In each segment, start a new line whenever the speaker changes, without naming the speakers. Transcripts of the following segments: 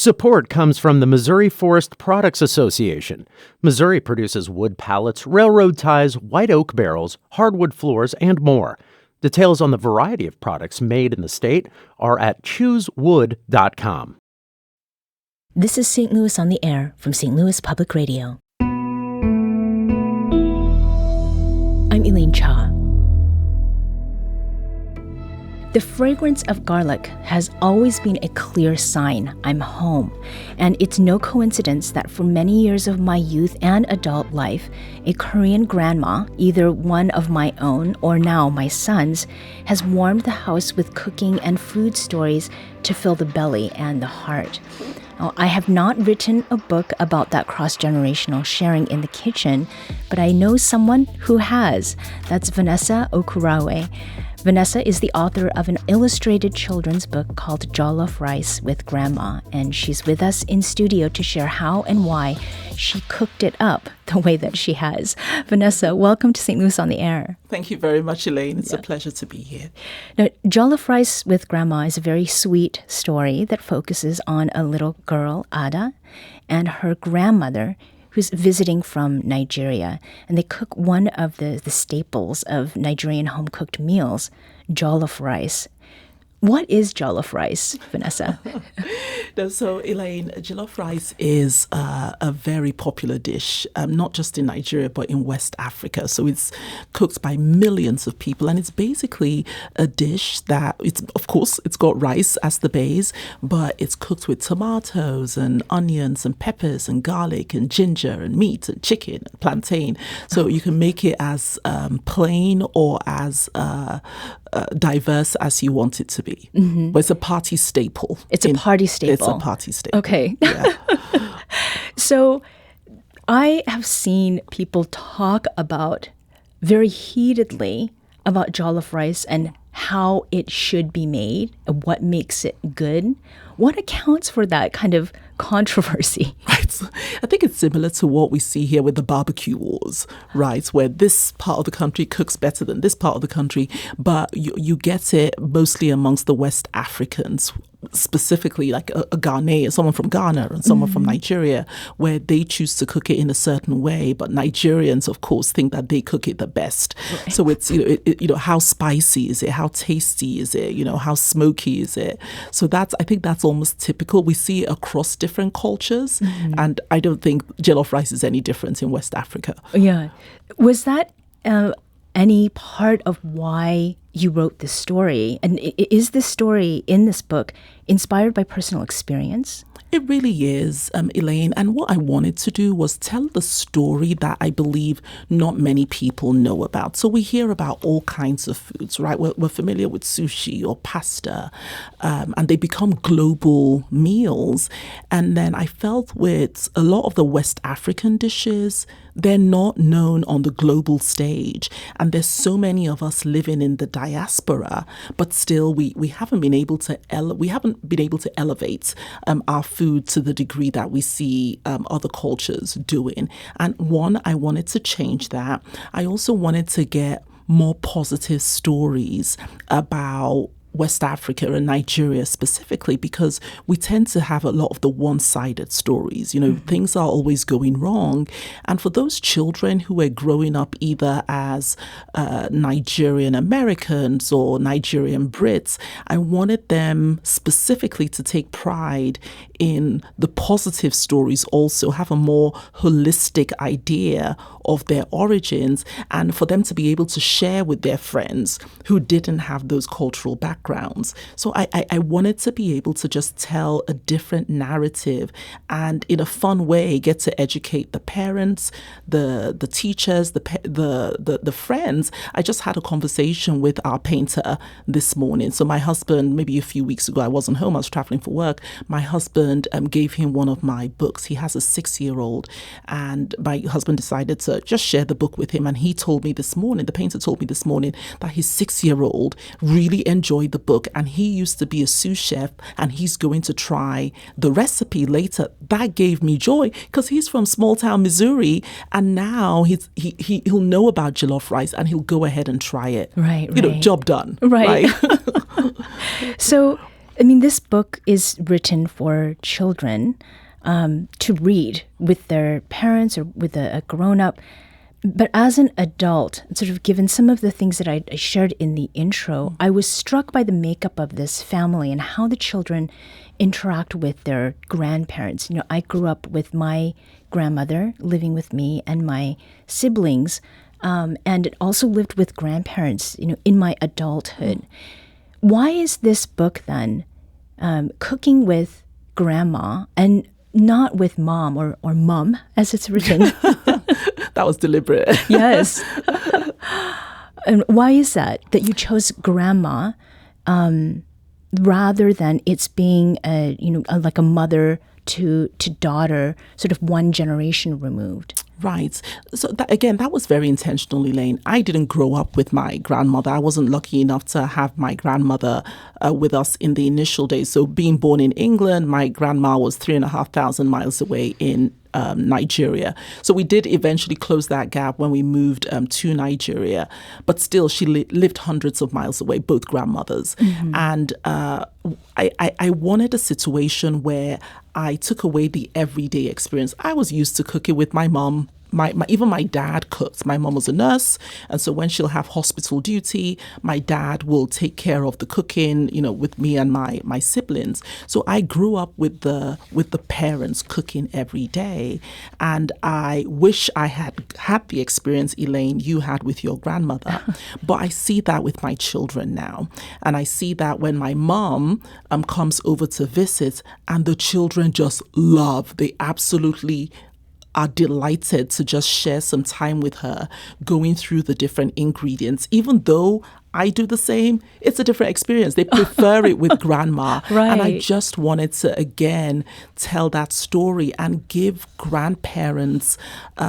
Support comes from the Missouri Forest Products Association. Missouri produces wood pallets, railroad ties, white oak barrels, hardwood floors, and more. Details on the variety of products made in the state are at choosewood.com.
This is St. Louis on the Air from St. Louis Public Radio. I'm Elaine Cha. The fragrance of garlic has always been a clear sign I'm home, and it's no coincidence that for many years of my youth and adult life, a Korean grandma, either one of my own or now my son's, has warmed the house with cooking and food stories to fill the belly and the heart. Now, I have not written a book about that cross-generational sharing in the kitchen, but I know someone who has. That's Vanessa Okwuraiwe. Vanessa is the author of an illustrated children's book called Jollof Rice with Grandma, and she's with us in studio to share how and why she cooked it up the way that she has. Vanessa, welcome to St. Louis on the Air.
Thank you very much, Elaine. It's a pleasure to be here.
Now, Jollof Rice with Grandma is a very sweet story that focuses on a little girl, Ada, and her grandmother, who's visiting from Nigeria, and they cook one of the staples of Nigerian home-cooked meals, jollof rice. What is jollof rice, Vanessa?
So, Elaine, jollof rice is a very popular dish, not just in Nigeria, but in West Africa. So it's cooked by millions of people. And it's basically a dish that, it's got rice as the base, but it's cooked with tomatoes and onions and peppers and garlic and ginger and meat and chicken and plantain. So you can make it as plain or as diverse as you want it to be. Mm-hmm. But it's a party staple.
It's a party staple.
It's a party staple.
Okay.
Yeah.
So I have seen people talk about very heatedly about jollof rice and how it should be made and what makes it good. What accounts for that kind of controversy?
Right. I think it's similar to what we see here with the barbecue wars, right? Where this part of the country cooks better than this part of the country, but you get it mostly amongst the West Africans, specifically like a Ghanaian, someone from Ghana and someone from Nigeria, where they choose to cook it in a certain way, but Nigerians, of course, think that they cook it the best. Right. So it's how spicy is it? How tasty is it? How smoky is it? So I think that's almost typical. We see it across different cultures, and I don't think jollof rice is any different in West Africa.
Yeah. Was that any part of why you wrote this story? And is this story in this book inspired by personal experience?
It really is, Elaine. And what I wanted to do was tell the story that I believe not many people know about. So we hear about all kinds of foods, right? We're familiar with sushi or pasta, and they become global meals. And then I felt with a lot of the West African dishes, they're not known on the global stage. And there's so many of us living in the diaspora, but still we haven't been able to elevate our food to the degree that we see other cultures doing. And one, I wanted to change that. I also wanted to get more positive stories about West Africa and Nigeria specifically, because we tend to have a lot of the one-sided stories. Things are always going wrong. And for those children who are growing up either as Nigerian Americans or Nigerian Brits, I wanted them specifically to take pride in the positive stories, also have a more holistic idea of their origins, and for them to be able to share with their friends who didn't have those cultural backgrounds. So I wanted to be able to just tell a different narrative and in a fun way get to educate the parents, the teachers, the friends. I just had a conversation with our painter this morning. So my husband, maybe a few weeks ago, I wasn't home, I was traveling for work. My husband gave him one of my books. He has a 6-year-old, and my husband decided to just share the book with him. And he told me this morning, the painter told me this morning, that his 6-year-old really enjoyed the book, and he used to be a sous chef, and he's going to try the recipe later. That gave me joy because he's from small town Missouri, and now he'll know about jollof rice and he'll go ahead and try it.
Right.
Job done.
Right.
Right?
So I mean, this book is written for children to read with their parents or with a grown-up. But as an adult, sort of given some of the things that I shared in the intro, I was struck by the makeup of this family and how the children interact with their grandparents. You know, I grew up with my grandmother living with me and my siblings, and also lived with grandparents, you know, in my adulthood. Why is this book then cooking with grandma and not with mom or mum as it's written?
That was deliberate.
Yes. And why is that you chose grandma rather than it's being like a mother to daughter, sort of one generation removed?
Right. So that was very intentional, Elaine. I didn't grow up with my grandmother. I wasn't lucky enough to have my grandmother with us in the initial days. So being born in England, my grandma was 3,500 miles away in Nigeria. So we did eventually close that gap when we moved to Nigeria. But still, she lived hundreds of miles away, both grandmothers. Mm-hmm. And I wanted a situation where I took away the everyday experience. I was used to cooking with my mom. Even my dad cooked. My mom was a nurse, and so when she'll have hospital duty, my dad will take care of the cooking, you know, with me and my siblings. So I grew up with the parents cooking every day, and I wish I had the experience, Elaine, you had with your grandmother. But I see that with my children now, and I see that when my mom comes over to visit, and the children just love. They absolutely are delighted to just share some time with her, going through the different ingredients. Even though I do the same, it's a different experience. They prefer it with grandma.
Right.
And I just wanted to, again, tell that story and give grandparents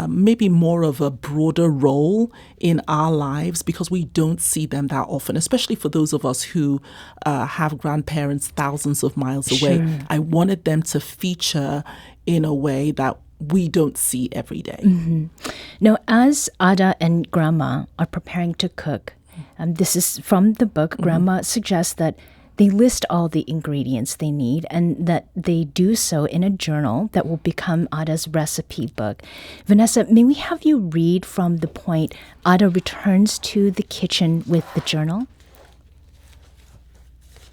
maybe more of a broader role in our lives, because we don't see them that often, especially for those of us who have grandparents thousands of miles away.
Sure.
I wanted them to feature in a way that we don't see every day.
Mm-hmm. Now, as Ada and Grandma are preparing to cook, this is from the book, Grandma suggests that they list all the ingredients they need and that they do so in a journal that will become Ada's recipe book. Vanessa, may we have you read from the point Ada returns to the kitchen with the journal?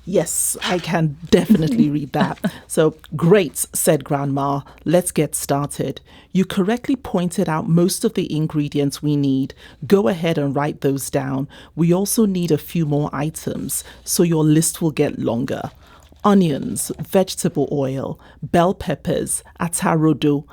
Yes, I can definitely read that. So, great, said Grandma. Let's get started. You correctly pointed out most of the ingredients we need. Go ahead and write those down. We also need a few more items, so your list will get longer. Onions, vegetable oil, bell peppers, atarodo.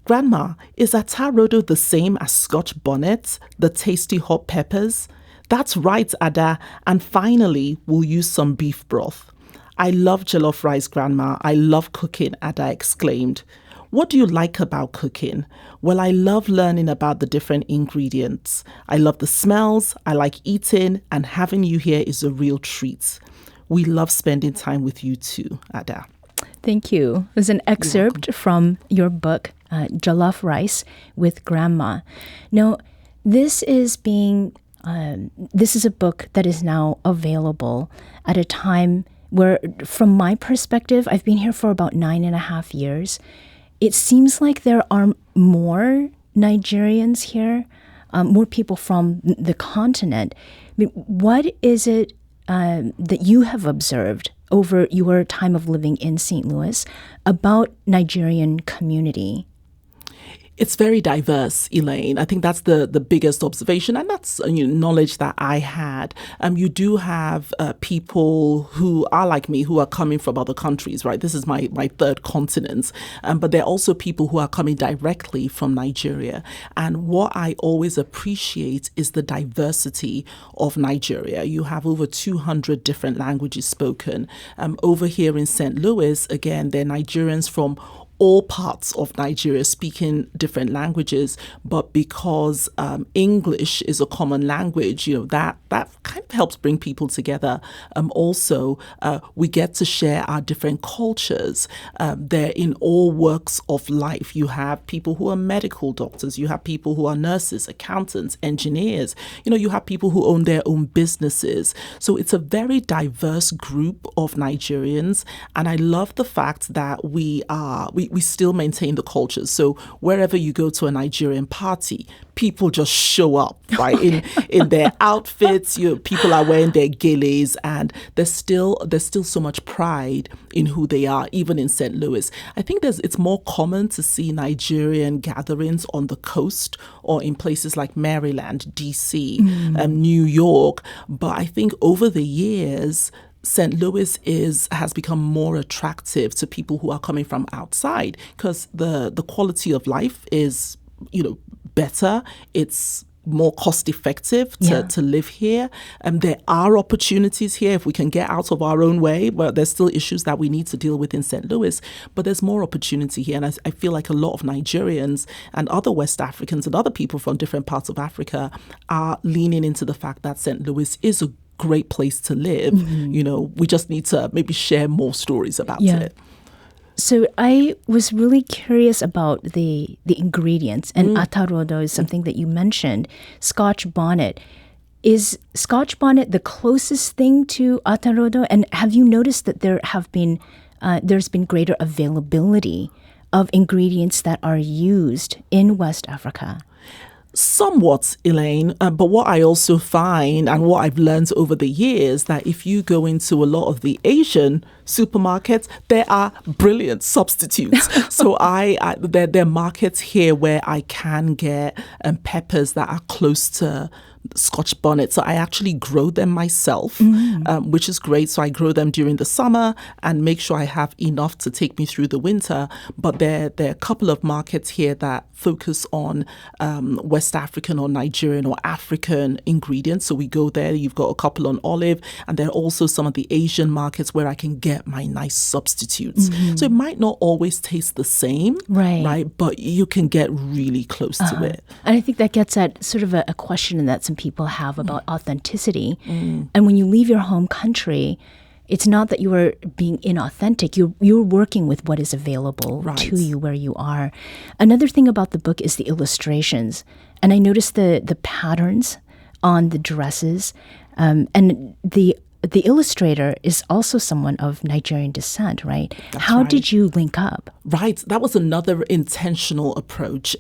Grandma, is atarodo the same as Scotch bonnet, the tasty hot peppers? That's right, Ada. And finally, we'll use some beef broth. I love jollof rice, Grandma. I love cooking, Ada exclaimed. What do you like about cooking? Well, I love learning about the different ingredients. I love the smells, I like eating, and having you here is a real treat. We love spending time with you too, Ada.
Thank you. It was an excerpt from your book, Jollof Rice with Grandma. Now, this is a book that is now available at a time where, from my perspective, I've been here for about 9.5 years. It seems like there are more Nigerians here, more people from the continent. I mean, what is it that you have observed over your time of living in St. Louis about Nigerian community?
It's very diverse, Elaine. I think that's the biggest observation, and that's knowledge that I had. You do have people who are like me, who are coming from other countries, right? This is my third continent. But there are also people who are coming directly from Nigeria. And what I always appreciate is the diversity of Nigeria. You have over 200 different languages spoken. Over here in St. Louis, again, there are Nigerians from all parts of Nigeria speaking different languages, but because English is a common language, that kind of helps bring people together. Also, we get to share our different cultures. They're in all walks of life. You have people who are medical doctors, you have people who are nurses, accountants, engineers. You have people who own their own businesses. So it's a very diverse group of Nigerians, and I love the fact that we still maintain the cultures. So wherever you go to a Nigerian party, people just show up, right? In their outfits, people are wearing their geles, and there's still so much pride in who they are, even in St. Louis. I think it's more common to see Nigerian gatherings on the coast or in places like Maryland, DC, New York. But I think over the years, St. Louis has become more attractive to people who are coming from outside because the quality of life is, better. It's more cost effective to live here. There are opportunities here if we can get out of our own way, but there's still issues that we need to deal with in St. Louis. But there's more opportunity here. And I feel like a lot of Nigerians and other West Africans and other people from different parts of Africa are leaning into the fact that St. Louis is a great place to live. We just need to maybe share more stories about it.
So I was really curious about the ingredients, and atarodo is something that you mentioned. Scotch bonnet. Is Scotch bonnet the closest thing to atarodo? And have you noticed that there's been greater availability of ingredients that are used in West Africa?
Somewhat, Elaine, but what I also find and what I've learned over the years, that if you go into a lot of the Asian supermarkets, there are brilliant substitutes. So there are markets here where I can get peppers that are close to Scotch bonnet. So I actually grow them myself, which is great. So I grow them during the summer and make sure I have enough to take me through the winter. But there are a couple of markets here that focus on West African or Nigerian or African ingredients. So we go there. You've got a couple on olive, and there are also some of the Asian markets where I can get my nice substitutes. So it might not always taste the same, right? But you can get really close to it.
And I think that gets at sort of a question that some people have about authenticity. And when you leave your home country, it's not that you are being inauthentic. You're working with what is available to you where you are. Another thing about the book is the illustrations. And I noticed the patterns on the dresses. And the illustrator is also someone of Nigerian descent, right? How did you link up?
Right. That was another intentional approach,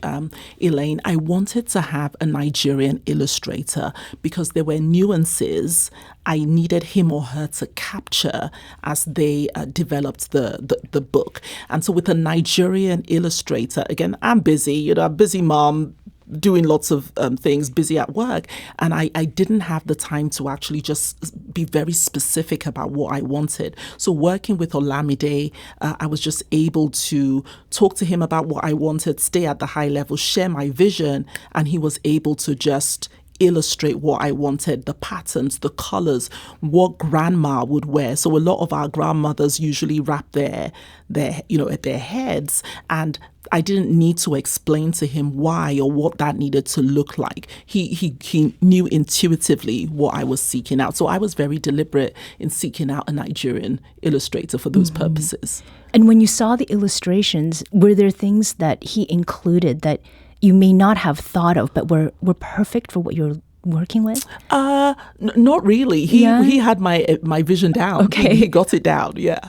Elaine. I wanted to have a Nigerian illustrator because there were nuances I needed him or her to capture as they developed the book. And so with a Nigerian illustrator, again, I'm busy, a busy mom, doing lots of things, busy at work. And I didn't have the time to actually just be very specific about what I wanted. So working with Olamide, I was just able to talk to him about what I wanted, stay at the high level, share my vision, and he was able to just illustrate what I wanted, the patterns, the colors, what grandma would wear. So a lot of our grandmothers usually wrap their at their heads, and I didn't need to explain to him why or what that needed to look like. He knew intuitively what I was seeking out. So I was very deliberate in seeking out a Nigerian illustrator for those purposes.
And when you saw the illustrations, were there things that he included that you may not have thought of, but were perfect for what you're working with?
Not really. He had my vision down.
Okay.
He got it down. Yeah.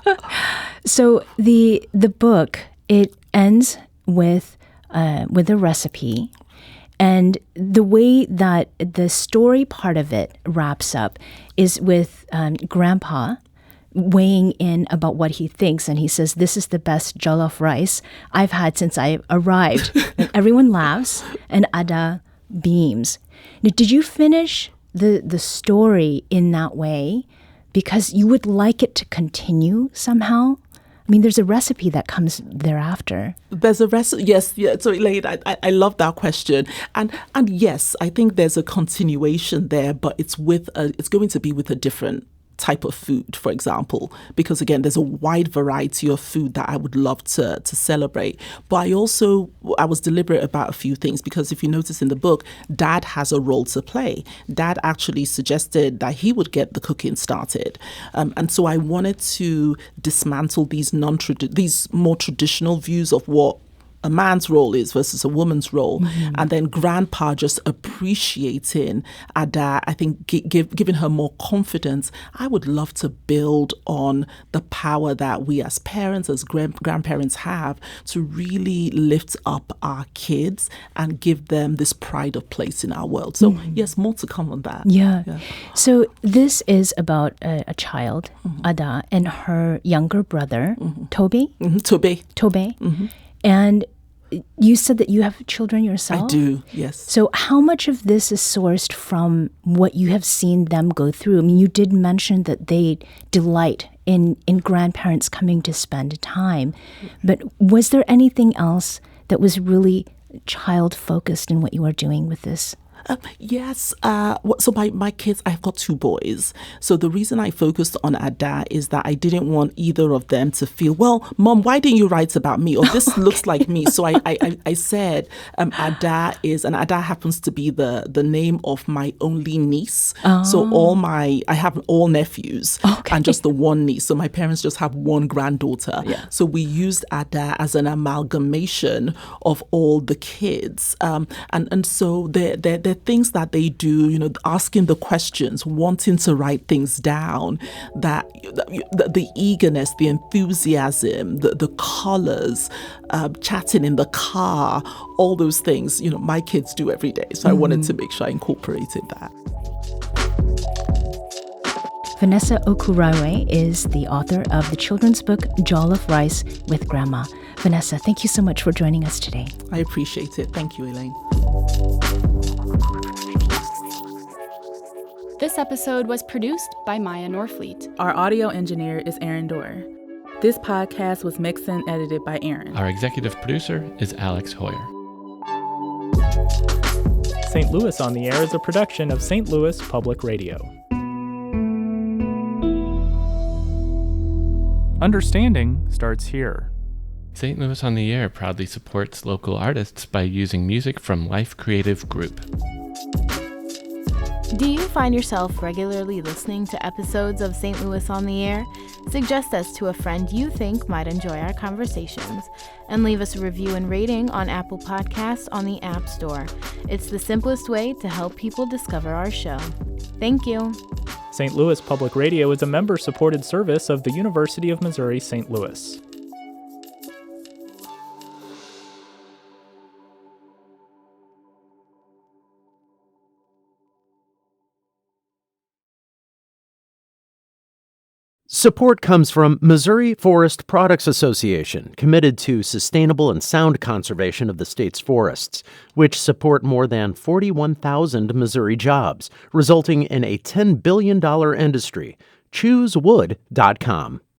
So the book, it ends with a recipe, and the way that the story part of it wraps up is with Grandpa weighing in about what he thinks, and he says, "This is the best jollof rice I've had since I arrived." And everyone laughs, and Ada beams. Now, did you finish the story in that way because you would like it to continue somehow? I mean, there's a recipe that comes thereafter.
There's a recipe, yes. Yeah. So, Elaine, I love that question, and yes, I think there's a continuation there, but it's going to be with a different type of food, for example, because again, there's a wide variety of food that I would love to celebrate. But I was deliberate about a few things, because if you notice in the book, Dad has a role to play. Dad actually suggested that he would get the cooking started. And so I wanted to dismantle these more traditional views of what a man's role is versus a woman's role. And then Grandpa just appreciating Ada, I think giving her more confidence. I would love to build on the power that we as parents, as grandparents have to really lift up our kids and give them this pride of place in our world. So yes, more to come on that.
Yeah. So this is about a child, Ada, and her younger brother, Toby? Tobe. And you said that you have children yourself?
I do, yes.
So how much of this is sourced from what you have seen them go through? I mean, you did mention that they delight in grandparents coming to spend time. But was there anything else that was really child-focused in what you are doing with this?
Yes. So my kids, I've got 2 boys. So the reason I focused on Ada is that I didn't want either of them to feel, well, Mom, why didn't you write about me? Or this looks like me. So I said Ada is, and Ada happens to be the name of my only niece. So I have all nephews and just the one niece. So my parents just have one granddaughter. So we used Ada as an amalgamation of all the kids. And so they're things that they do, asking the questions, wanting to write things down, that the eagerness, the enthusiasm, the colors, chatting in the car, all those things, my kids do every day. So I wanted to make sure I incorporated that.
Vanessa Okwuraiwe is the author of the children's book, Jollof Rice with Grandma. Vanessa, thank you so much for joining us today.
I appreciate it. Thank you, Elaine.
This episode was produced by Maya Norfleet.
Our audio engineer is Aaron Dorr. This podcast was mixed and edited by Aaron.
Our executive producer is Alex Hoyer.
St. Louis on the Air is a production of St. Louis Public Radio. Understanding starts here.
St. Louis on the Air proudly supports local artists by using music from Life Creative Group.
Do you find yourself regularly listening to episodes of St. Louis on the Air? Suggest us to a friend you think might enjoy our conversations, and leave us a review and rating on Apple Podcasts on the App Store. It's the simplest way to help people discover our show. Thank you.
St. Louis Public Radio is a member-supported service of the University of Missouri St. Louis.
Support comes from Missouri Forest Products Association, committed to sustainable and sound conservation of the state's forests, which support more than 41,000 Missouri jobs, resulting in a $10 billion industry. ChooseWood.com.